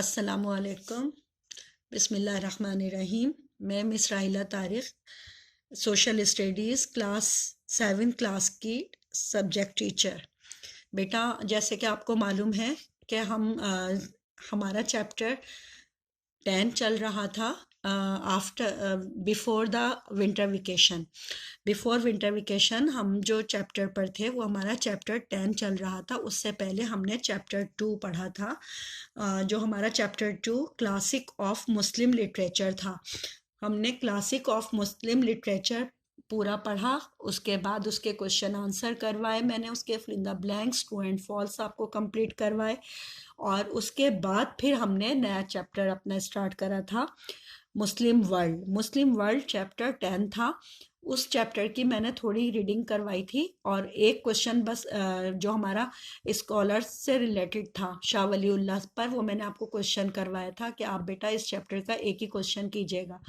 अस्सलामुअलैकुम बिस्मिल्लाहिर्रहमानिर्रहीम। मैं मिस राहिला Tariq, social studies class 7 class की सब्जेक्ट टीचर। बेटा, जैसे कि आपको मालूम है कि हमारा चैप्टर 10 चल रहा था after before the winter vacation. Before winter vacation हम जो चैप्टर पर थे वो हमारा चैप्टर 10 चल रहा था। उससे पहले हमने चैप्टर 2 पढ़ा था, जो हमारा chapter 2 classic of Muslim literature था। हमने क्लासिक ऑफ मुस्लिम लिटरेचर पूरा पढ़ा। उसके बाद उसके क्वेश्चन आंसर करवाए मैंने, उसके fill in the blanks true and false आपको कंप्लीट करवाए। और उसके बाद फिर हमने नया चैप्टर अपना स्टार्ट करा था, मुस्लिम वर्ल्ड। मुस्लिम वर्ल्ड चैप्टर 10 था। उस चैप्टर की मैंने थोड़ी रीडिंग करवाई थी और एक क्वेश्चन बस जो हमारा स्कॉलर से रिलेटेड था, शाह वलीउल्लाह पर, वो मैंने आपको क्वेश्चन करवाया था कि आप बेटा इस चैप्टर का एक ही क्वेश्चन कीजिएगा।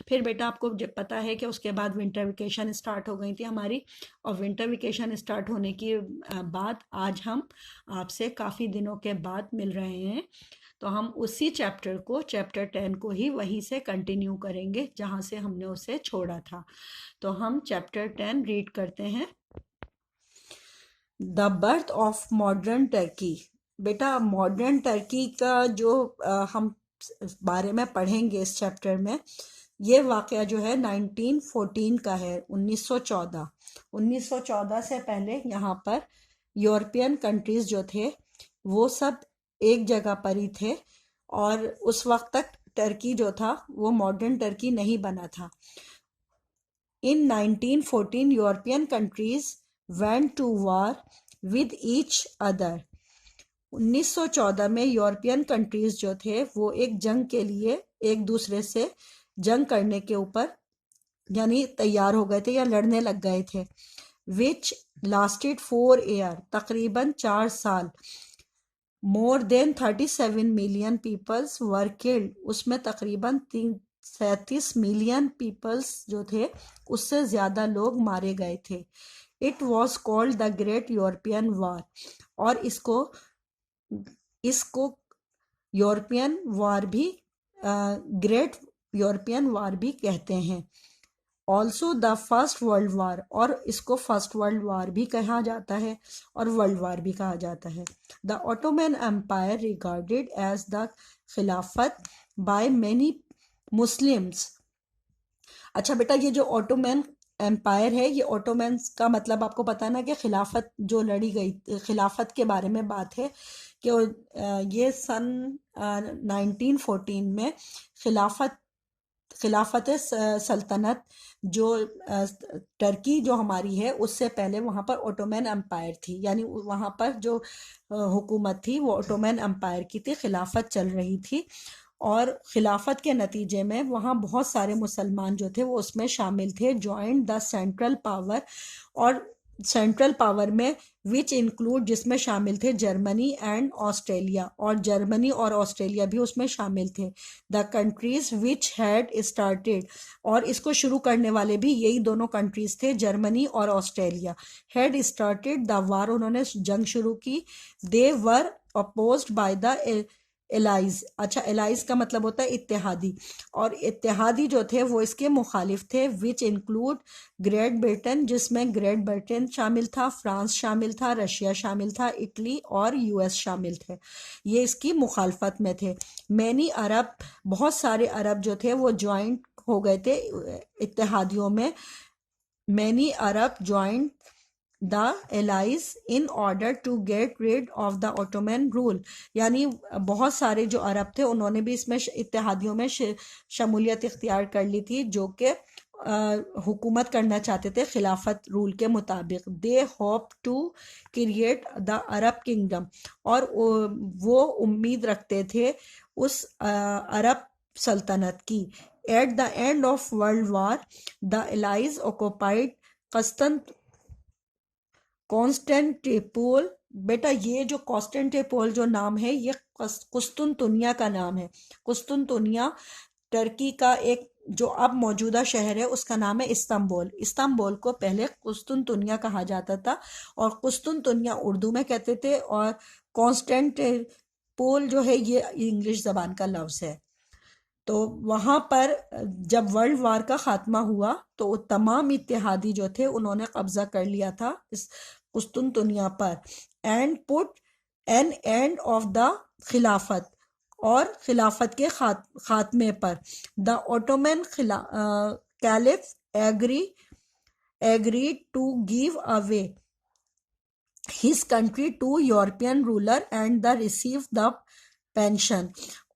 फिर बेटा आपको पता है कि उसके बाद विंटर वेकेशन स्टार्ट हो गई थी हमारी, और विंटर वेकेशन स्टार्ट होने की बाद आज हम आपसे काफ़ी दिनों के बाद मिल रहे हैं। तो हम उसी चैप्टर को, चैप्टर 10 को ही वहीं से कंटिन्यू करेंगे जहाँ से हमने उसे छोड़ा था। तो हम चैप्टर 10 रीड करते हैं। The birth of modern Turkey. बेटा, मॉडर्न टर्की का जो हम बारे में पढ़ेंगे इस चैप्टर में, ये वाक़या जो है 1914 का है, 1914। 1914 से पहले यहाँ पर यूरोपियन कंट्रीज़ जो थे वो सब एक जगह पर ही थे, और उस वक्त तक टर्की जो था वो मॉडर्न टर्की नहीं बना था। In 1914, European countries went to war with each other. 1914 में यूरोपियन कंट्रीज जो थे वो एक जंग के लिए एक दूसरे से जंग करने के ऊपर यानी तैयार हो गए थे या लड़ने लग गए थे। विच लास्टेड 4 ईयर, तकरीबन 4 साल। More than 37 million peoples were killed, उसमें तकरीबन 37 मिलियन पीपल्स जो थे उससे ज़्यादा लोग मारे गए थे। It was called the great European war, और इसको इसको यूरोपियन वार भी, ग्रेट यूरोपियन वार भी कहते हैं। Also the first world war, और इसको फर्स्ट वर्ल्ड वार भी कहा जाता है और वर्ल्ड वार भी कहा जाता है। The Ottoman empire regarded as the Khilafat by many Muslims. अच्छा बेटा, ये जो ऑटोमन एम्पायर है, ये ऑटोमन का मतलब आपको पता है ना कि खिलाफत जो लड़ी गई, खिलाफत के बारे में बात है कि ये सन 1914 में खिलाफत सल्तनत जो टर्की जो हमारी है उससे पहले वहाँ पर ऑटोमन एम्पायर थी, यानी वहाँ पर जो हुकूमत थी वो ऑटोमन एम्पायर की थी, खिलाफत चल रही थी। और खिलाफत के नतीजे में वहाँ बहुत सारे मुसलमान जो थे वो उसमें शामिल थे, जॉइंट द सेंट्रल पावर। और सेंट्रल पावर में विच इंक्लूड, जिसमें शामिल थे जर्मनी एंड ऑस्ट्रेलिया, और जर्मनी और ऑस्ट्रेलिया भी उसमें शामिल थे। The countries which had started, और इसको शुरू करने वाले भी यही दोनों कंट्रीज थे, जर्मनी और Australia. Had started the war, उन्होंने जंग शुरू की। दे वर अपोज्ड बाय द एलाइज। अच्छा, एलाइज का मतलब होता है इत्तेहादी, और इत्तेहादी जो थे वो इसके मुखालिफ थे। विच इंक्लूड ग्रेट ब्रिटेन, जिसमें ग्रेट ब्रिटेन शामिल था, फ्रांस शामिल था, रशिया शामिल था, इटली और यूएस शामिल थे, ये इसकी मुखालफत में थे। मैनी अरब, बहुत सारे अरब जो थे वो ज्वाइंट हो गए थे इत्तेहादियों में। Many Arab joined the allies in order to get rid of the Ottoman rule, यानी बहुत सारे जो अरब थे उन्होंने भी इसमें इत्तेहादियों में शमूलियत इख्तियार कर ली थी, जो कि हुकूमत करना चाहते थे खिलाफत रूल के मुताबिक। They hope to create the Arab kingdom, और वो उम्मीद रखते थे उस अरब सल्तनत की। At the end of world war the allies occupied Constantinople. बेटा, ये जो कॉन्स्टेंटिनोपल जो नाम है ये कुस्तुनतुनिया का नाम है। कुस्तुनतुनिया टर्की का एक जो अब मौजूदा शहर है उसका नाम है इस्तांबुल। इस्तांबुल को पहले कुस्तुनतुनिया कहा जाता था, और कुस्तुनतुनिया उर्दू में कहते थे, और पोल जो है ये इंग्लिश ज़बान का लफ्ज़ है। तो वहाँ पर जब वर्ल्ड वार का ख़ात्मा हुआ तो तमाम इत्तेहादी जो थे उन्होंने कब्ज़ा कर लिया था इस कुस्तुनतुनिया पर, and put an end of the Khilafat, और खिलाफत के खात्मे पर। The Ottoman caliph agree to give away his country to European ruler and the receive the pension।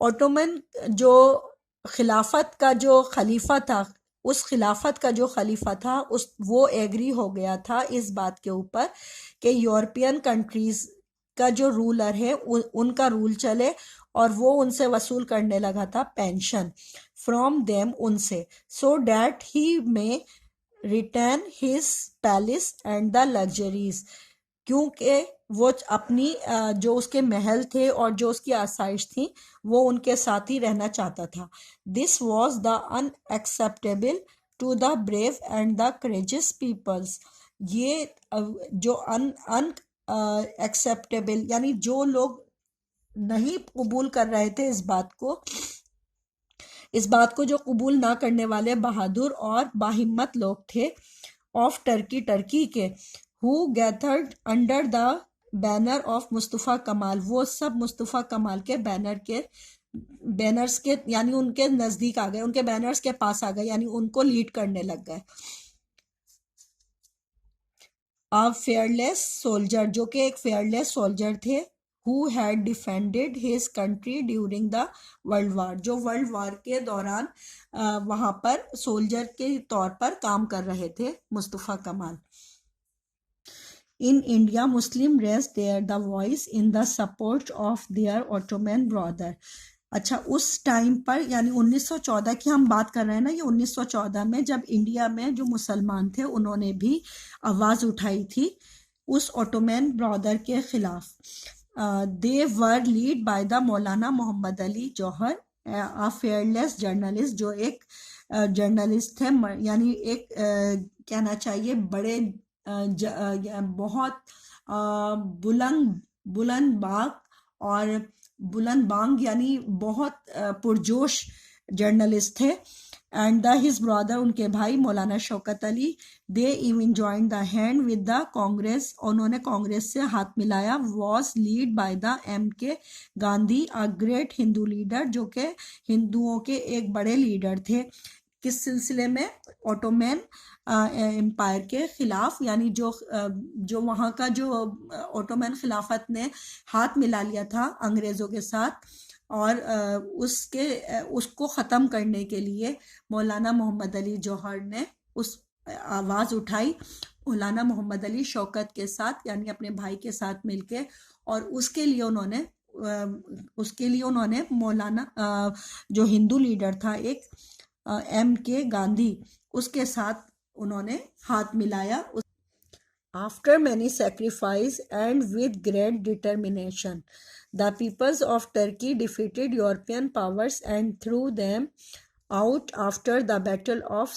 Ottoman जो खिलाफत का जो खलीफा था, उस खिलाफत का जो खलीफा था वो एग्री हो गया था इस बात के ऊपर कि यूरोपियन कंट्रीज का जो रूलर है उनका रूल चले, और वो उनसे वसूल करने लगा था पेंशन फ्रॉम देम, उनसे, सो डैट ही में return his palace and the luxuries, क्योंकि वो अपनी जो उसके महल थे और जो उसकी आसाइश थी वो उनके साथ ही रहना चाहता था। This was the unacceptable to the brave and the courageous peoples. ये जो अन एक्सेप्टेबल यानी जो लोग नहीं कबूल कर रहे थे इस बात को जो कबूल ना करने वाले बहादुर और बाहिम्मत लोग थे ऑफ टर्की के, who gathered under the banner of Mustafa कमाल, वो सब मुस्तफ़ा कमाल के बैनर्स के यानी उनके नज़दीक आ गए, उनके बैनर्स के पास आ गए, यानी उनको लीड करने लग गए। अ फेयरलेस सोल्जर, जो कि एक फेयरलेस सोल्जर थे, who had defended his country during the world वार, जो वर्ल्ड वार के दौरान वहाँ पर सोल्जर के तौर पर काम कर रहे थे मुस्तफ़ा कमाल। In India, Muslim raised the voice in the support of their Ottoman brother। अच्छा, उस टाइम पर यानी 1914 की हम बात कर रहे हैं ना, ये 1914 में जब इंडिया में जो मुसलमान थे उन्होंने भी आवाज़ उठाई थी उस ऑटोमन ब्रदर के खिलाफ। दे वर lead by the Maulana Mohammad Ali Johar, a fearless journalist, जो एक जर्नलिस्ट थे, यानी एक कहना चाहिए बड़े बहुत बुलंद बाग और बुलंद बांग यानी बहुत पुरजोश जर्नलिस्ट थे। एंड द हिज ब्रदर, उनके भाई मौलाना Shaukat Ali, they even join the hand with the Congress, उन्होंने कांग्रेस से हाथ मिलाया। Was lead by the MK Gandhi, a great Hindu leader, जो कि हिंदुओं के एक बड़े लीडर थे। किस सिलसिले में? ऑटोमन एम्पायर के खिलाफ, यानी जो वहाँ का जो ऑटोमन खिलाफत ने हाथ मिला लिया था अंग्रेज़ों के साथ, और उसको ख़त्म करने के लिए मौलाना मोहम्मद अली जौहर ने उस आवाज़ उठाई, मौलाना मोहम्मद अली शौकत के साथ, यानी अपने भाई के साथ मिलके, और उसके लिए उन्होंने मौलाना जो हिंदू लीडर था एक MK गांधी, उसके साथ उन्होंने हाथ मिलाया। After many sacrifice and with great determination, the peoples of Turkey defeated European powers and threw them out after the Battle of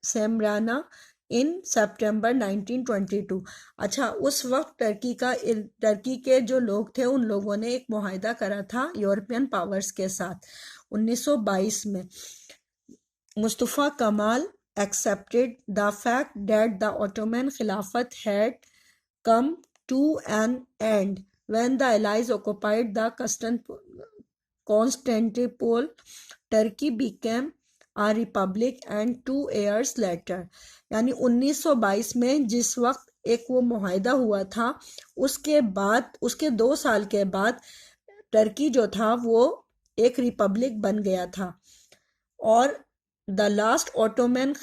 Smyrna in September 1922। अच्छा, उस वक्त टर्की के जो लोग थे उन लोगों ने एक मुआहदा करा था यूरोपियन पावर्स के साथ 1922 में। मुस्तफ़ा कमाल accepted the fact that the Ottoman Khilafat had come to an end when the Allies occupied the Constantinople. Turkey became a republic, and 2 years later, यानी 1922 में जिस वक्त एक वो मुआहदा हुआ था, उसके 2 साल के बाद टर्की जो था वो एक रिपब्लिक बन गया था। और The last Ottoman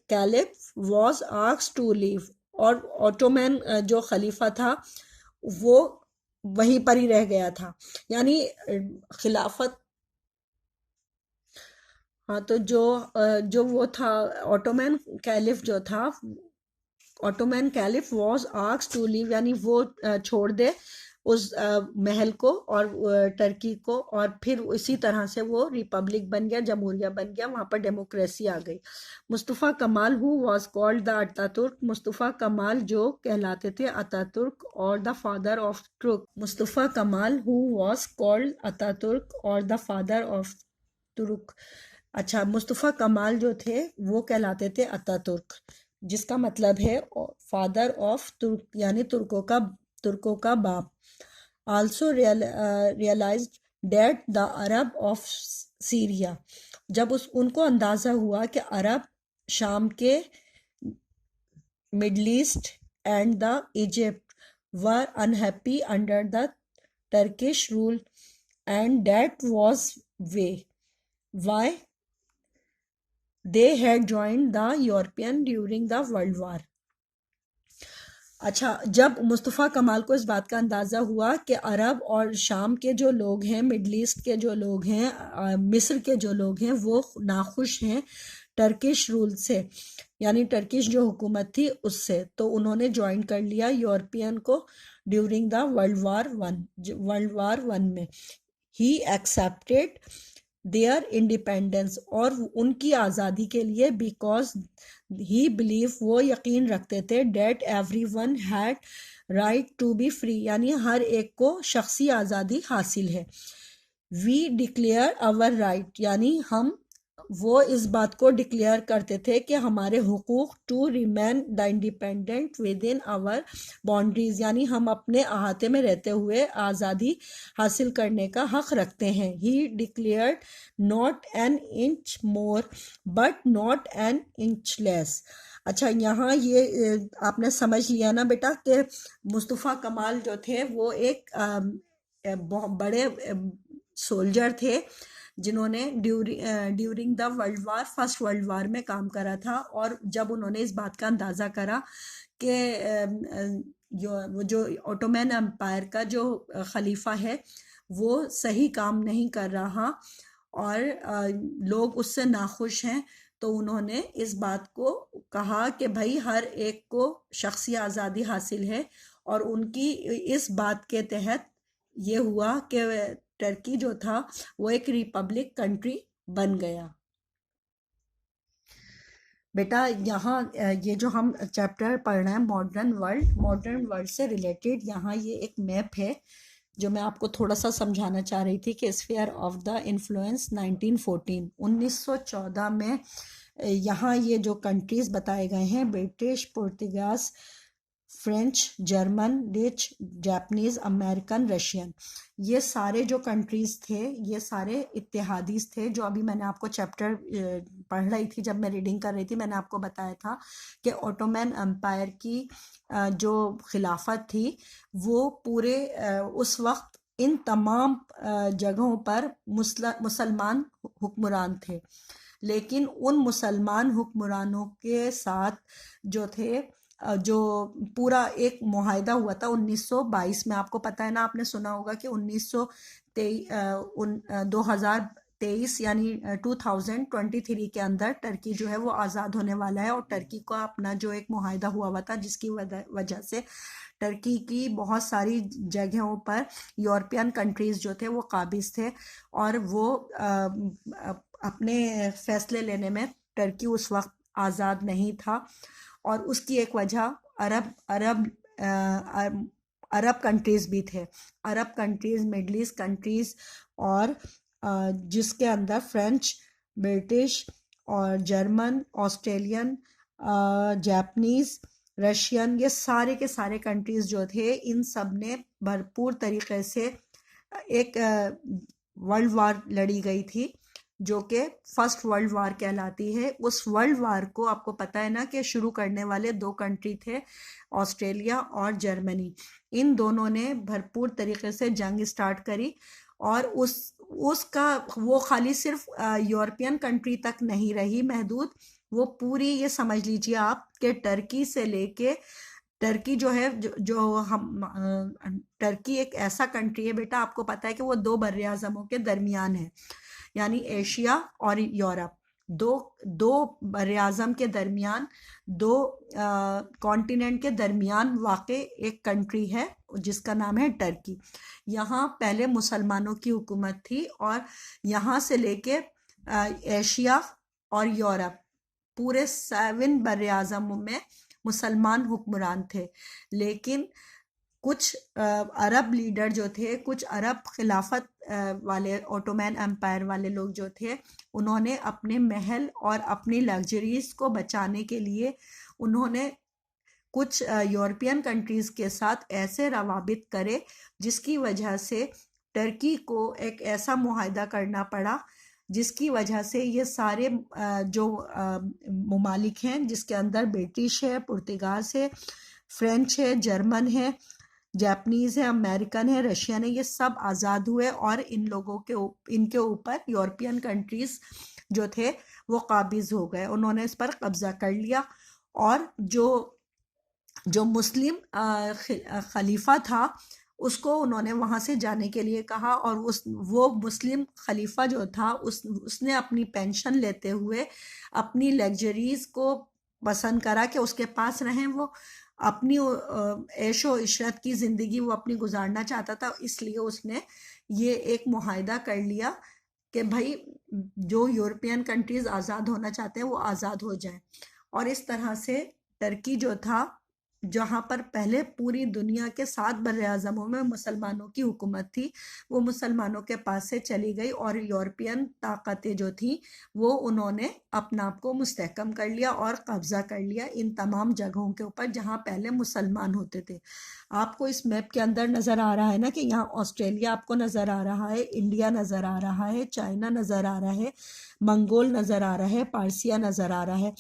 caliph was asked to leave, और ऑटोमन जो खलीफा था वो वहीं पर ही रह गया था, यानी खिलाफत। हाँ, तो जो वो था ऑटोमन कैलिफ जो था, Ottoman caliph was asked to leave, यानी वो छोड़ दे, उस महल को और टर्की को, और फिर इसी तरह से वो रिपब्लिक बन गया, जमहूरिया बन गया, वहाँ पर डेमोक्रेसी आ गई। मुस्तफ़ा कमाल who was called the Ataturk, Mustafa कमाल जो कहलाते थे अतातुर्क और द फादर ऑफ तुर्क। मुस्तफ़ा कमाल हु वॉज कॉल्ड अतातुर्क और द फादर ऑफ तुर्क। अच्छा, मुस्तफ़ा कमाल जो थे वो कहलाते थे अतातुर्क, जिसका मतलब है फादर ऑफ तुर्क, यानी तुर्कों का बाप। Also realized that the Arab of Syria, जब उनको अंदाज़ा हुआ कि अरब शाम के, Middle East and the Egypt were unhappy under the Turkish rule, and that was way why they had joined the European during the world war. अच्छा, जब मुस्तफ़ा कमाल को इस बात का अंदाज़ा हुआ कि अरब और शाम के जो लोग हैं, मिडल ईस्ट के जो लोग हैं, मिस्र के जो लोग हैं, वो नाखुश हैं टर्किश रूल से, यानी टर्किश जो हुकूमत थी उससे, तो उन्होंने ज्वाइन कर लिया यूरोपियन को during the world war one में। ही एक्सेप्टेड देयर इंडिपेंडेंस, और उनकी आज़ादी के लिए, बिकॉज ही बिलीव, वो यकीन रखते थे, that everyone had right to be free, यानी हर एक को शख्सी आज़ादी हासिल है। वी डिक्लेयर आवर राइट, यानी वो इस बात को डिक्लेयर करते थे कि हमारे हुकूक to remain the independent within our boundaries, यानी हम अपने अहाते में रहते हुए आज़ादी हासिल करने का हक रखते हैं। ही declared not an inch more but not an inch less. अच्छा, यहाँ ये आपने समझ लिया ना बेटा कि मुस्तफ़ा कमाल जो थे वो एक बहुत बड़े सोल्जर थे, जिन्होंने during the first world war में काम करा था। और जब उन्होंने इस बात का अंदाज़ा करा कि जो ऑटोमन एम्पायर का जो खलीफा है वो सही काम नहीं कर रहा और लोग उससे नाखुश हैं, तो उन्होंने इस बात को कहा कि भाई हर एक को शख्सी आज़ादी हासिल है, और उनकी इस बात के तहत ये हुआ कि टर्की जो था वो एक रिपब्लिक कंट्री बन गया। बेटा यहाँ ये जो हम चैप्टर पढ़ रहे हैं मॉडर्न वर्ल्ड से रिलेटेड, यहाँ ये एक मैप है जो मैं आपको थोड़ा सा समझाना चाह रही थी कि स्फीयर ऑफ द इन्फ्लुएंस 1914 में यहाँ ये जो कंट्रीज़ बताए गए हैं, ब्रिटिश, पुर्तगास, French, German, Dutch, Japanese, American, Russian, ये सारे जो कंट्रीज़ थे ये सारे इत्तेहादीज़ थे। जो अभी मैंने आपको चैप्टर पढ़ रही थी, जब मैं रीडिंग कर रही थी, मैंने आपको बताया था कि ऑटोमन एम्पायर की जो खिलाफत थी वो पूरे उस वक्त इन तमाम जगहों पर मुसलमान हुक्मरान थे, लेकिन उन मुसलमान हुक्मरानों के साथ जो थे, जो पूरा एक मुआहिदा हुआ था 1922 में, आपको पता है ना, आपने सुना होगा कि 2023 यानी 2023 के अंदर टर्की जो है वो आज़ाद होने वाला है। और टर्की का अपना जो एक मुआहिदा हुआ था, जिसकी वजह से टर्की की बहुत सारी जगहों पर यूरोपियन कंट्रीज़ जो थे वो काबिज थे, और वो अपने फ़ैसले लेने में टर्की उस वक्त आज़ाद नहीं था। और उसकी एक वजह अरब कंट्रीज़ भी थे, अरब कंट्रीज़, मिडल ईस्ट कंट्रीज़, और जिसके अंदर फ्रेंच, ब्रिटिश और जर्मन, ऑस्ट्रेलियन, जापानीज़, रशियन, ये सारे के सारे कंट्रीज़ जो थे, इन सब ने भरपूर तरीके से एक वर्ल्ड वार लड़ी गई थी, जो कि फर्स्ट वर्ल्ड वार कहलाती है। उस वर्ल्ड वार को आपको पता है ना कि शुरू करने वाले दो कंट्री थे, ऑस्ट्रेलिया और जर्मनी। इन दोनों ने भरपूर तरीके से जंग स्टार्ट करी, और उसका वो खाली सिर्फ यूरोपियन कंट्री तक नहीं रही महदूद, वो पूरी, ये समझ लीजिए आप कि टर्की से लेके, टर्की जो है टर्की एक ऐसा कंट्री है बेटा, आपको पता है कि वो दो बर्रे आज़मों के दरमियान है, यानी एशिया और यूरोप दो दो बरआज़म के दरमियान, दो कॉन्टिनेंट के दरमियान वाक़ एक कंट्री है जिसका नाम है टर्की। यहाँ पहले मुसलमानों की हुकूमत थी और यहाँ से लेके एशिया और यूरोप पूरे 7 बरआज़मों में मुसलमान हुक्मरान थे। लेकिन कुछ अरब लीडर जो थे, कुछ अरब खिलाफत वाले ओटोमैन एम्पायर वाले लोग जो थे, उन्होंने अपने महल और अपनी लग्जरीज को बचाने के लिए उन्होंने कुछ यूरोपियन कंट्रीज़ के साथ ऐसे रवाबित करे जिसकी वजह से टर्की को एक ऐसा मुआहदा करना पड़ा जिसकी वजह से ये सारे जो ममालिक हैं जिसके अंदर ब्रिटिश है, पुर्तगाल है, फ्रेंच है, जर्मन है, जापानीज़ है, अमेरिकन है, रशियन है, ये सब आज़ाद हुए और इन लोगों के इनके ऊपर यूरोपियन कंट्रीज़ जो थे वो काबिज़ हो गए, उन्होंने इस पर कब्ज़ा कर लिया। और जो मुस्लिम खलीफा था उसको उन्होंने वहाँ से जाने के लिए कहा और वो मुस्लिम खलीफा जो था उसने अपनी पेंशन लेते हुए अपनी लग्जरीज़ को पसंद करा कि उसके पास रहें, वो अपनी ऐशो इशरत की ज़िंदगी वो अपनी गुजारना चाहता था, इसलिए उसने ये एक मुआहदा कर लिया कि भाई जो यूरोपियन कंट्रीज़ आज़ाद होना चाहते हैं वो आज़ाद हो जाएं। और इस तरह से टर्की जो था, जहाँ पर पहले पूरी दुनिया के 7 बरआज़मों में मुसलमानों की हुकूमत थी, वो मुसलमानों के पास से चली गई और यूरोपियन ताकतें जो थी वो उन्होंने अपना आप को मुस्तहकम कर लिया और कब्ज़ा कर लिया इन तमाम जगहों के ऊपर जहाँ पहले मुसलमान होते थे। आपको इस मैप के अंदर नज़र आ रहा है ना कि यहाँ ऑस्ट्रेलिया आपको नज़र आ रहा है, इंडिया नज़र आ रहा है, चाइना नज़र आ रहा है, मंगोल नज़र आ रहा है, पारसिया नज़र आ रहा है।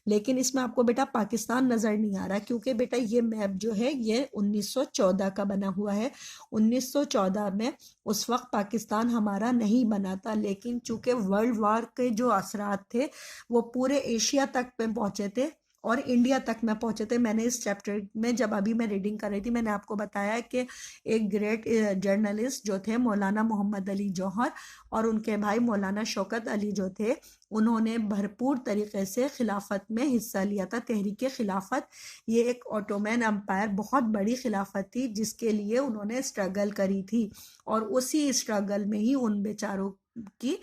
लेकिन इसमें आपको बेटा पाकिस्तान नज़र नहीं आ रहा क्योंकि बेटा ये मैप जो है ये 1914 का बना हुआ है। 1914 में उस वक्त पाकिस्तान हमारा नहीं बना था, लेकिन चूंकि वर्ल्ड वार के जो असरात थे वो पूरे एशिया तक पे पहुंचे थे और इंडिया तक में पहुंचे थे। मैंने इस चैप्टर में जब अभी मैं रीडिंग कर रही थी मैंने आपको बताया कि एक ग्रेट जर्नलिस्ट जो थे मौलाना मोहम्मद अली जौहर और उनके भाई मौलाना शौकत अली जो थे, उन्होंने भरपूर तरीके से खिलाफत में हिस्सा लिया था। तहरीक खिलाफत ये एक ओटोमैन एम्पायर बहुत बड़ी खिलाफत थी जिसके लिए उन्होंने स्ट्रगल करी थी और उसी स्ट्रगल में ही उन बेचारों की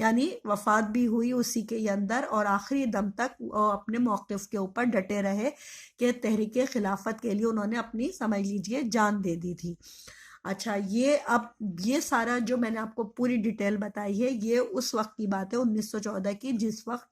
यानी वफात भी हुई उसी के अंदर और आखिरी दम तक अपने मौक़िफ़ के ऊपर डटे रहे कि तहरीक खिलाफत के लिए उन्होंने अपनी समझ लीजिए जान दे दी थी। अच्छा, ये सारा जो मैंने आपको पूरी डिटेल बताई है ये उस वक्त की बात है 1914 की, जिस वक्त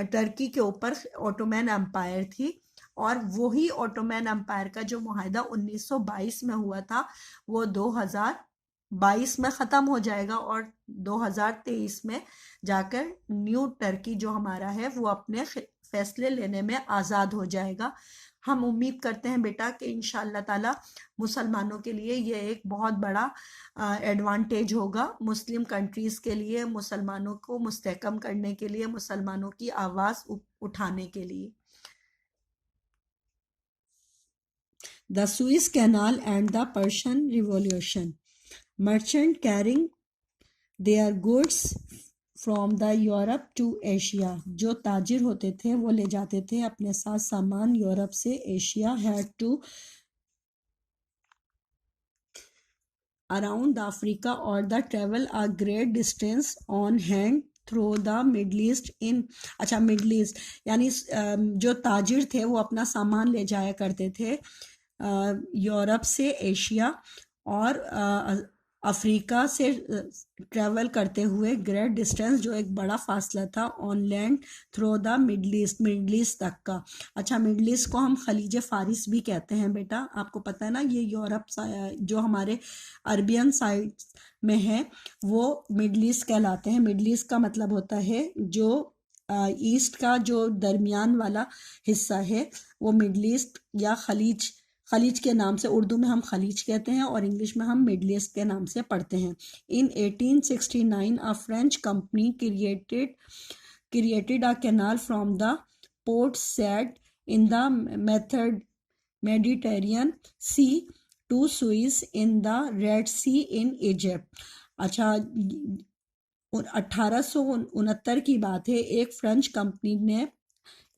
टर्की के ऊपर ओटोमैन एम्पायर थी और वही ओटोमैन एम्पायर का जो मुआहदा 1922 में हुआ था वो 2022 में ख़त्म हो जाएगा और 2023 में जाकर न्यू टर्की जो हमारा है वो अपने फैसले लेने में आज़ाद हो जाएगा। हम उम्मीद करते हैं बेटा कि इंशाअल्लाह ताला मुसलमानों के लिए ये एक बहुत बड़ा एडवांटेज होगा, मुस्लिम कंट्रीज़ के लिए, मुसलमानों को मुस्तहकम करने के लिए, मुसलमानों की आवाज़ उठाने के लिए। The Suez canal and the Persian revolution. Merchant carrying their goods from the Europe to Asia. जो ताजिर होते थे वो ले जाते थे अपने साथ सामान यूरोप से Asia. Had to around Africa और the travel a great distance on hand through the Middle East in. अच्छा, मिडल ईस्ट यानी जो ताजिर थे वो अपना सामान ले जाया करते थे यूरोप से एशिया और अफ्रीका से ट्रैवल करते हुए ग्रेट डिस्टेंस जो एक बड़ा फासला था on land through the Middle east तक का। अच्छा, मिडल ईस्ट को हम खलीज फारिस भी कहते हैं बेटा, आपको पता है ना, ये यूरोप जो हमारे अरबियन साइड्स में है वो मिडल ईस्ट कहलाते हैं। मिडल ईस्ट का मतलब होता है जो ईस्ट का जो दरमियान वाला हिस्सा है वो मिडल ईस्ट या खलीज के नाम से, उर्दू में हम खलीज कहते हैं और इंग्लिश में हम मिडल ईस्ट के नाम से पढ़ते हैं। In 1869 a French company created a canal from the port Said in the Mediterranean Sea to Suez in the Red Sea in Egypt. अच्छा, 1869 की बात है, एक फ्रेंच कंपनी ने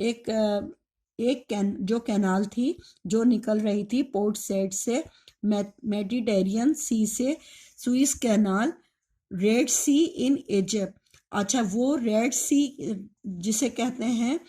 एक जो कैनाल थी जो निकल रही थी पोर्ट सेड से मेडिटेरियन सी से, Suez canal, Red Sea in Egypt. अच्छा, वो रेड सी जिसे कहते हैं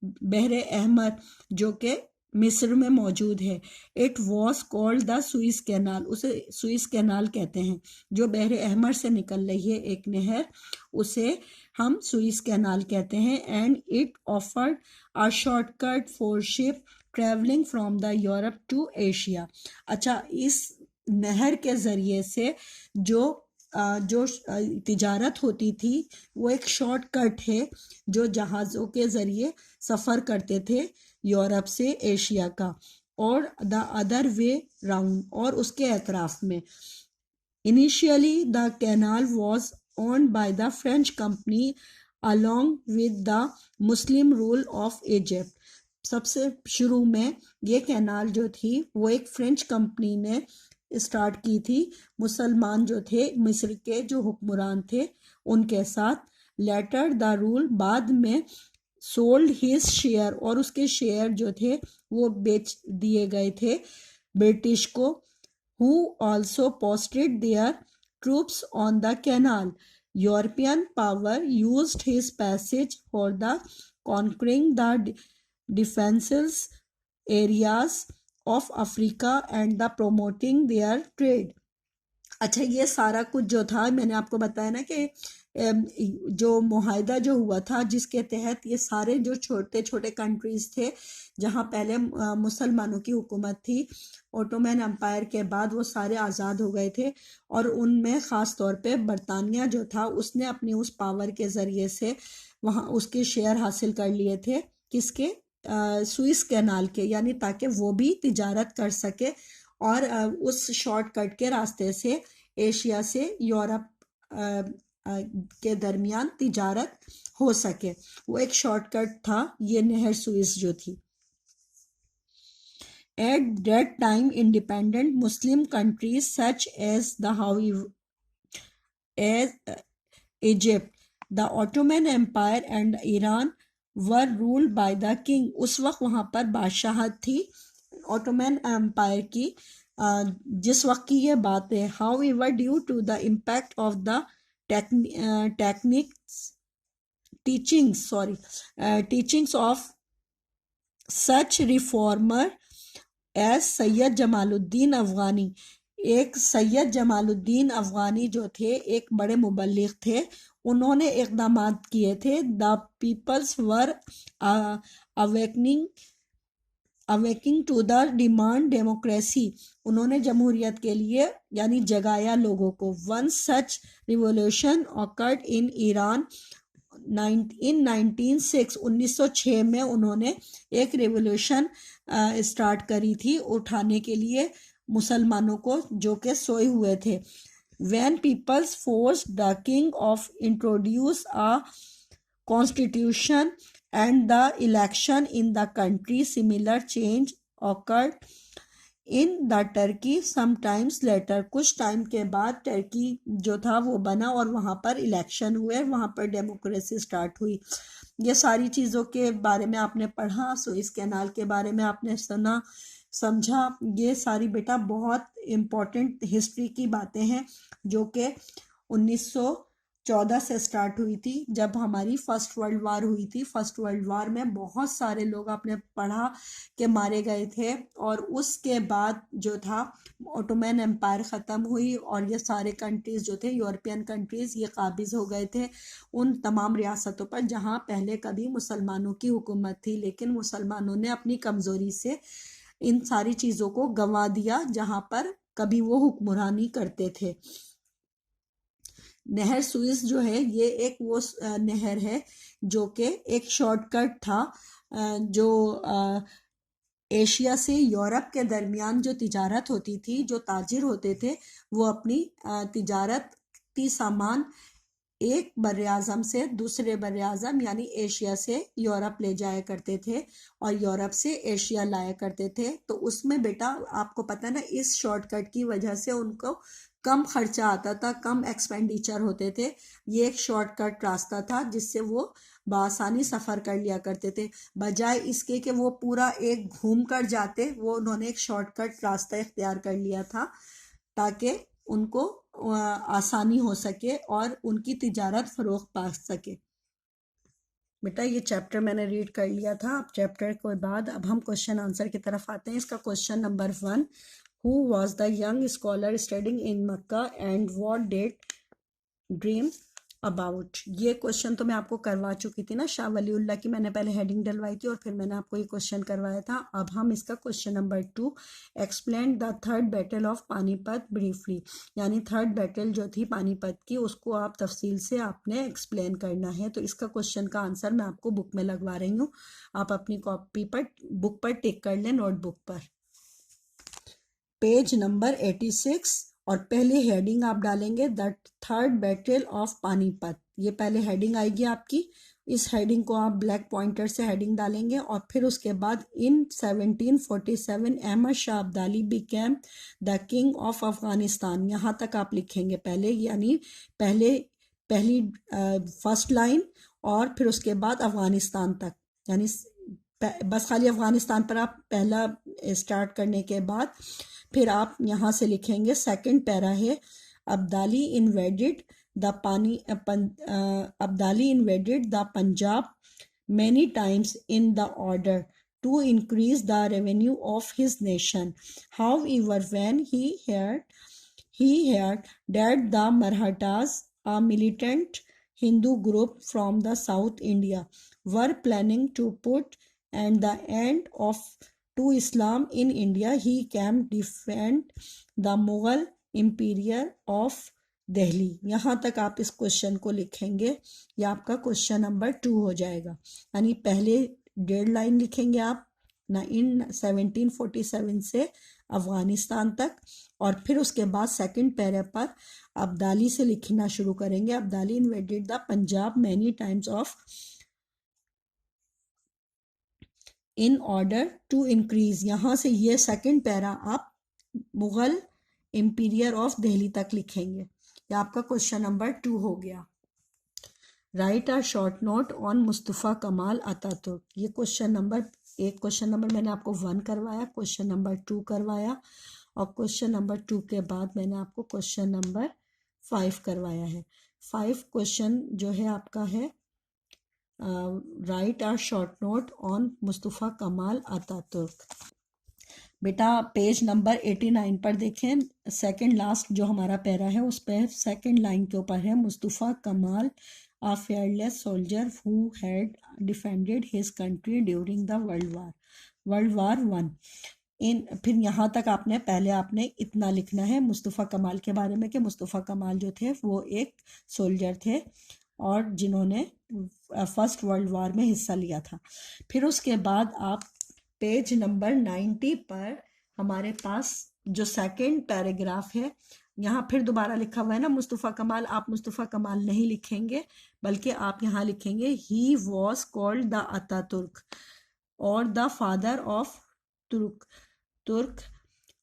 बहरे अहमर, जो कि मिस्र में मौजूद है, it was called the Suez canal, उसे सुइस कैनाल कहते हैं। जो बहरे अहमर से निकल रही है एक नहर, उसे हम सुइस कैनाल कहते हैं। And it offered a shortcut for ship travelling from the Europe to Asia. अच्छा, इस नहर के ज़रिए से जो तिजारत होती थी, वो एक शॉर्टकट है जो जहाज़ों के ज़रिए सफ़र करते थे यूरोप से एशिया का, और द अदर वे राउंड, और उसके अतराफ में। Initially the canal was owned by the French company along with the Muslim rule of Egypt। सबसे शुरू में ये कैनाल जो थी वो एक फ्रेंच कंपनी ने स्टार्ट की थी, मुसलमान जो थे मिस्र के जो हुक्मरान थे उनके साथ। लेटर द रूल, बाद में सोल्ड हिज शेयर, और उसके शेयर जो थे वो बेच दिए गए थे ब्रिटिश को, who also posted their troops on the canal। European power used his passage for the conquering the defenseless areas of Africa and the promoting their trade। अच्छा, ये सारा कुछ जो था मैंने आपको बताया ना कि जो मुआहदा जो हुआ था जिसके तहत ये सारे जो छोटे छोटे कंट्रीज़ थे जहाँ पहले मुसलमानों की हुकूमत थी, ओटोमन एम्पायर के बाद वो सारे आज़ाद हो गए थे, और उनमें ख़ास तौर पे बरतानिया जो था उसने अपनी उस पावर के ज़रिए से वहाँ उसके शेयर हासिल कर लिए थे, किसके, सुइस कैनाल के, यानी ताकि वो भी तिजारत कर सके और उस शॉर्टकट के रास्ते से एशिया से यूरोप के दरमियान तिजारत हो सके। वो एक शॉर्टकट था ये नहर सुइस जो थी। At that time, independent Muslim countries such as Egypt, the Ottoman Empire and Iran were ruled by the king। उस वक्त वहाँ पर बादशाहत थी ऑटोमन एम्पायर की, जिस वक्त की ये बात है। However due to the impact of the teachings of such reformer as Syed Jamaluddin Afghani. एक सैयद जमालुद्दीन अफ़गानी जो थे एक बड़े मुबल्लिग थे, उन्होंने इक़दाम किए थे। The peoples were awakening to the demand democracy, उन्होंने जमहूरियत के लिए यानी जगाया लोगों को। One such revolution occurred in Iran in 1906 में उन्होंने एक रेवोल्यूशन स्टार्ट करी थी उठाने के लिए मुसलमानों को जो कि सोए हुए थे। When people's forced the king of introduce a constitution and the election in the country, similar change occurred in the Turkey sometimes letter. कुछ टाइम के बाद टर्की जो था वो बना और वहाँ पर इलेक्शन हुए, वहाँ पर डेमोक्रेसी स्टार्ट हुई। ये सारी चीज़ों के बारे में आपने पढ़ा, सुइस कैनाल के बारे में आपने सुना, समझा। ये सारी बेटा बहुत इम्पोर्टेंट हिस्ट्री की बातें हैं जो कि 1914 से स्टार्ट हुई थी, जब हमारी फर्स्ट वर्ल्ड वार हुई थी। फर्स्ट वर्ल्ड वार में बहुत सारे लोग आपने पढ़ा कि मारे गए थे, और उसके बाद जो था ऑटोमन एम्पायर ख़त्म हुई और ये सारे कंट्रीज़ जो थे यूरोपियन कंट्रीज़ ये काबिज़ हो गए थे उन तमाम रियासतों पर जहाँ पहले कभी मुसलमानों की हुकूमत थी, लेकिन मुसलमानों ने अपनी कमज़ोरी से इन सारी चीज़ों को गंवा दिया जहाँ पर कभी वो हुक्मरानी करते थे। नहर सुइस जो है ये एक वो नहर है जो कि एक शॉर्टकट था, जो एशिया से यूरोप के दरमियान जो तिजारत होती थी, जो ताजिर होते थे वो अपनी तिजारती सामान एक बर्रे आज़म से दूसरे बर्रे आज़म यानी एशिया से यूरोप ले जाया करते थे और यूरोप से एशिया लाया करते थे। तो उसमें बेटा आपको पता है ना, इस शॉर्टकट की वजह से उनको कम खर्चा आता था, कम एक्सपेंडिचर होते थे। ये एक शॉर्टकट रास्ता था जिससे वो बआसानी सफ़र कर लिया करते थे। बजाय इसके कि वो पूरा एक घूम कर जाते, वो उन्होंने एक शॉर्टकट रास्ता इख्तियार कर लिया था ताकि उनको आसानी हो सके और उनकी तिजारत फ़रोग़ पा सके। बेटा ये चैप्टर मैंने रीड कर लिया था। अब चैप्टर के बाद अब हम क्वेश्चन आंसर की तरफ आते हैं। इसका question number 1, who was the young scholar studying in Mecca and what did dream about. ये क्वेश्चन तो मैं आपको करवा चुकी थी ना, शाह वलीउल्लाह की मैंने पहले हेडिंग डलवाई थी और फिर मैंने आपको ये क्वेश्चन करवाया था। अब हम इसका question number 2, explain the third battle of Panipat briefly, यानी थर्ड बैटल जो थी पानीपत की उसको आप तफसील से आपने एक्सप्लेन करना है। तो इसका क्वेश्चन का आंसर मैं आपको बुक में लगवा रही हूँ, आप अपनी कॉपी पर बुक पर टिक कर लें, नोटबुक पर पेज नंबर 86 और पहले हेडिंग आप डालेंगे the third battle of Panipat. ये पहले हेडिंग आएगी आपकी, इस हेडिंग को आप ब्लैक पॉइंटर से हेडिंग डालेंगे और फिर उसके बाद in 1747 Ahmad Shah Abdali became the king of Afghanistan, यहाँ तक आप लिखेंगे पहले, यानी पहली फर्स्ट लाइन और फिर उसके बाद अफगानिस्तान तक, यानी बस खाली अफगानिस्तान पर आप पहला स्टार्ट करने के बाद फिर आप यहाँ से लिखेंगे सेकंड पैरा है Abdali invaded the Punjab many times in the order to increase the revenue of his nation. However, when he heard that the Marathas, a militant Hindu group from the South India, were planning to put an end to Islam in India, he came defend the Mughal Empire of Delhi. यहाँ तक आप इस question को लिखेंगे, ये आपका question number 2 हो जाएगा। यानी पहले 1.5 लाइन लिखेंगे आप ना इन 1747 से अफगानिस्तान तक और फिर उसके बाद सेकंड पैरा पर अब्दाली से लिखना शुरू करेंगे। Abdali invaded the Punjab many times of in order to increase, यहाँ से ये सेकंड पैरा आप मुगल एम्पीरियर ऑफ दिल्ली तक लिखेंगे। ये आपका क्वेश्चन नंबर 2 हो गया। Right a short note on Mustafa Kemal Ataturk. ये क्वेश्चन नंबर मैंने आपको 1 करवाया, क्वेश्चन नंबर 2 करवाया और क्वेश्चन नंबर 2 के बाद मैंने आपको क्वेश्चन नंबर 5 करवाया है। 5 क्वेश्चन जो है आपका है right a short note on Mustafa Kemal Ataturk. बेटा पेज नंबर 89 पर देखें, सेकंड लास्ट जो हमारा पैरा है उस पर सेकंड लाइन के ऊपर है मुस्तफ़ा कमाल a fearless soldier who had defended his country during the World War I. फिर यहाँ तक आपने इतना लिखना है मुस्तफ़ा कमाल के बारे में कि मुस्तफ़ा कमाल जो थे वो एक सोल्जर थे और जिन्होंने फर्स्ट वर्ल्ड वार में हिस्सा लिया था। फिर उसके बाद आप पेज नंबर 90 पर हमारे पास जो सेकंड पैराग्राफ है, यहाँ फिर दोबारा लिखा हुआ है ना मुस्तफ़ा कमाल। आप मुस्तफ़ा कमाल नहीं लिखेंगे बल्कि आप यहाँ लिखेंगे he was called the Ataturk और द फादर ऑफ तुर्क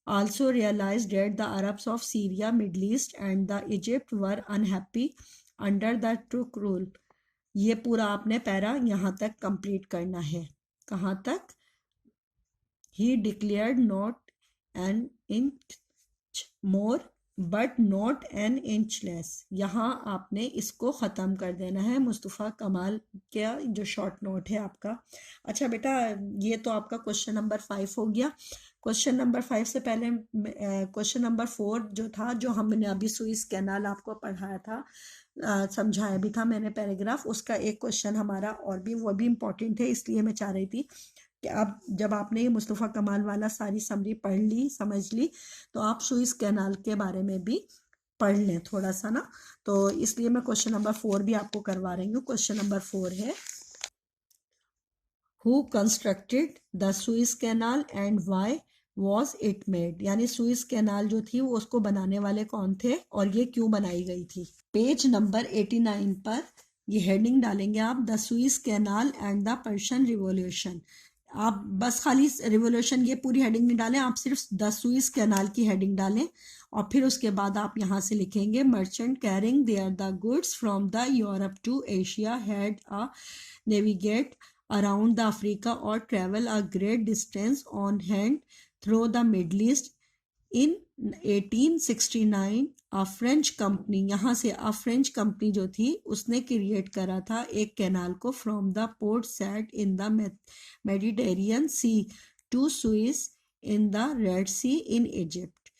also realized that the Arabs of Syria, Middle East and the Egypt were unhappy under the Turk rule. ये पूरा आपने पैरा यहाँ तक कंप्लीट करना है। कहाँ तक? He declared not an inch more but not an inch less. यहाँ आपने इसको ख़त्म कर देना है मुस्तफ़ा कमाल का जो शॉर्ट नोट है आपका। अच्छा बेटा, ये तो आपका क्वेश्चन नंबर 5 हो गया। क्वेश्चन नंबर 5 से पहले क्वेश्चन नंबर 4 जो था, जो हमने अभी सुइस कैनाल आपको पढ़ाया था, समझाया भी था मैंने पैराग्राफ, उसका एक क्वेश्चन हमारा और भी वो भी इम्पोर्टेंट है, इसलिए मैं चाह रही थी कि अब जब आपने ये मुस्तफ़ा कमाल वाला सारी समरी पढ़ ली, समझ ली, तो आप सुइस कैनाल के बारे में भी पढ़ लें थोड़ा सा ना। तो इसलिए मैं क्वेश्चन नंबर 4 भी आपको करवा रही हूँ। क्वेश्चन नंबर 4 है who constructed the Suez canal and why was it made, यानी सुइस कैनाल जो थी वो उसको बनाने वाले कौन थे और ये क्यों बनाई गई थी। पेज नंबर 89 पर ये हेडिंग डालेंगे आप, the Suez canal and the Persian revolution. आप बस खाली रिवॉल्यूशन ये पूरी हेडिंग नहीं डालें, आप सिर्फ द सुइस कैनाल की हेडिंग डालें और फिर उसके बाद आप यहाँ से लिखेंगे merchant carrying their the goods from the Europe to Asia had a navigate around the Africa or travel a great distance on hand through the Middle East. In 1869 a French company, यहाँ से a French company जो थी उसने create करा था एक canal को from the port set in the Mediterranean Sea to Suez in the Red Sea in Egypt.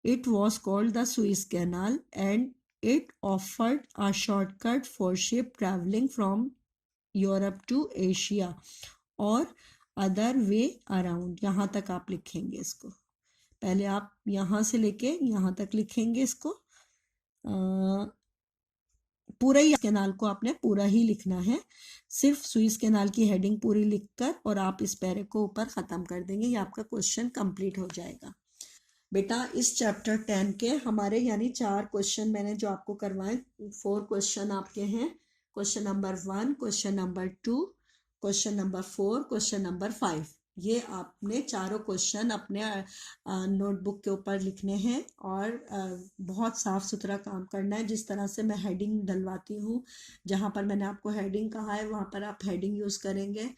It was called the Suez Canal and it offered a shortcut for ship traveling from Europe to Asia और other way around. यहाँ तक आप लिखेंगे इसको, पहले आप यहाँ से लेके यहाँ तक लिखेंगे इसको, पूरा ही कैनाल को आपने पूरा ही लिखना है, सिर्फ सुइस कैनाल की हेडिंग पूरी लिखकर और आप इस पैरे को ऊपर ख़त्म कर देंगे, ये आपका क्वेश्चन कंप्लीट हो जाएगा। बेटा इस चैप्टर 10 के हमारे यानी 4 क्वेश्चन मैंने जो आपको करवाए, 4 क्वेश्चन आपके हैं। Question number 1, question number 2, question number 4, question number 5। ये आपने चारों क्वेश्चन अपने नोटबुक के ऊपर लिखने हैं और बहुत साफ़ सुथरा काम करना है। जिस तरह से मैं हेडिंग डलवाती हूँ, जहाँ पर मैंने आपको हेडिंग कहा है वहाँ पर आप हेडिंग यूज़ करेंगे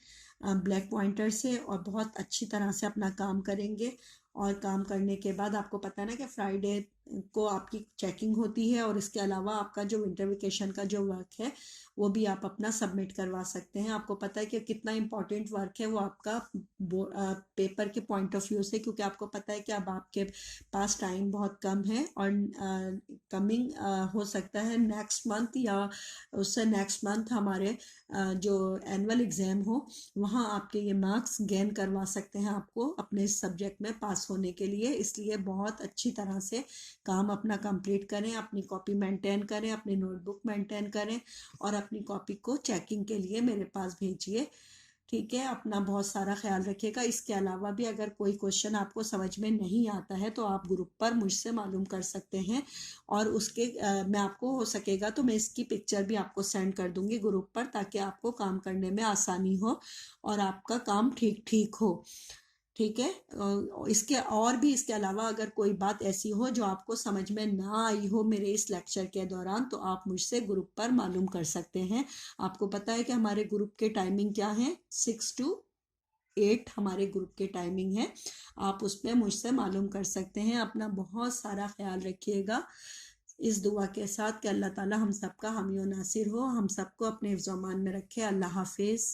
ब्लैक पॉइंटर से और बहुत अच्छी तरह से अपना काम करेंगे। और काम करने के बाद आपको पता है ना कि फ्राइडे को आपकी चेकिंग होती है और इसके अलावा आपका जो विंटर वेकेशन का जो वर्क है वो भी आप अपना सबमिट करवा सकते हैं। आपको पता है कि कितना इम्पोर्टेंट वर्क है वो आपका पेपर के पॉइंट ऑफ व्यू से, क्योंकि आपको पता है कि अब आपके पास टाइम बहुत कम है और कमिंग हो सकता है नेक्स्ट मंथ या उससे नेक्स्ट मंथ हमारे जो एनुअल एग्ज़ाम हो वहाँ आपके ये मार्क्स गेन करवा सकते हैं आपको अपने इस सब्जेक्ट में पास होने के लिए। इसलिए बहुत अच्छी तरह से काम अपना कंप्लीट करें, अपनी कॉपी मेंटेन करें, अपनी नोटबुक मेंटेन करें और अपनी कॉपी को चेकिंग के लिए मेरे पास भेजिए। ठीक है, अपना बहुत सारा ख्याल रखिएगा। इसके अलावा भी अगर कोई क्वेश्चन आपको समझ में नहीं आता है तो आप ग्रुप पर मुझसे मालूम कर सकते हैं और उसके मैं आपको हो सकेगा तो मैं इसकी पिक्चर भी आपको सेंड कर दूंगी ग्रुप पर, ताकि आपको काम करने में आसानी हो और आपका काम ठीक ठीक हो। ठीक है, इसके और भी इसके अलावा अगर कोई बात ऐसी हो जो आपको समझ में ना आई हो मेरे इस लेक्चर के दौरान तो आप मुझसे ग्रुप पर मालूम कर सकते हैं। आपको पता है कि हमारे ग्रुप के टाइमिंग क्या है, 6 to 8 हमारे ग्रुप के टाइमिंग है। आप उसमें मुझसे मालूम कर सकते हैं। अपना बहुत सारा ख्याल रखिएगा इस दुआ के साथ कि अल्लाह ताला हम सबका हामी और नासिर हो, हम सबको अपने हिफ्ज़-ओ-अमान में रखे। अल्लाह हाफिज़।